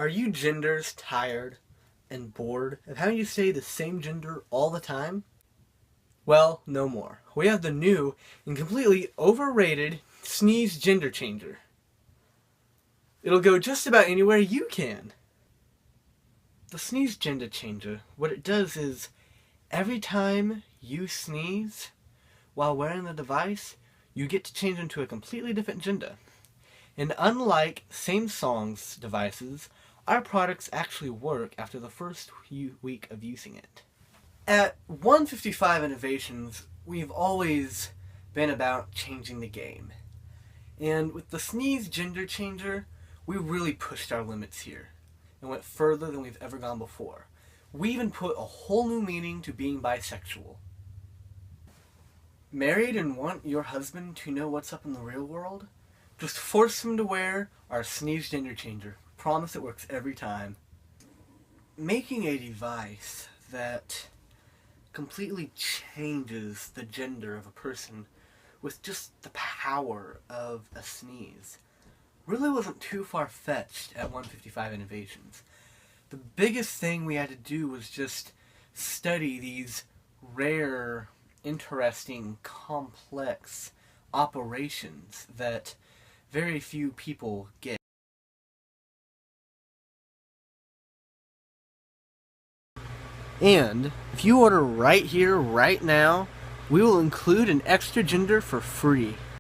Are you genders tired and bored of having to say the same gender all the time? Well, no more. We have the new and completely overrated Sneeze Gender Changer. It'll go just about anywhere you can. The Sneeze Gender Changer, what it does is, every time you sneeze while wearing the device, you get to change into a completely different gender. And unlike same songs devices, our products actually work after the first week of using it. At 155 Innovations, we've always been about changing the game. And with the Sneeze Gender Changer, we really pushed our limits here and went further than we've ever gone before. We even put a whole new meaning to being bisexual. Married and want your husband to know what's up in the real world? Just force him to wear our Sneeze Gender Changer. Promise it works every time. Making a device that completely changes the gender of a person with just the power of a sneeze really wasn't too far-fetched at 155 Innovations. The biggest thing we had to do was just study these rare, interesting, complex operations that very few people get. And if you order right here, right now, we will include an extra gender for free.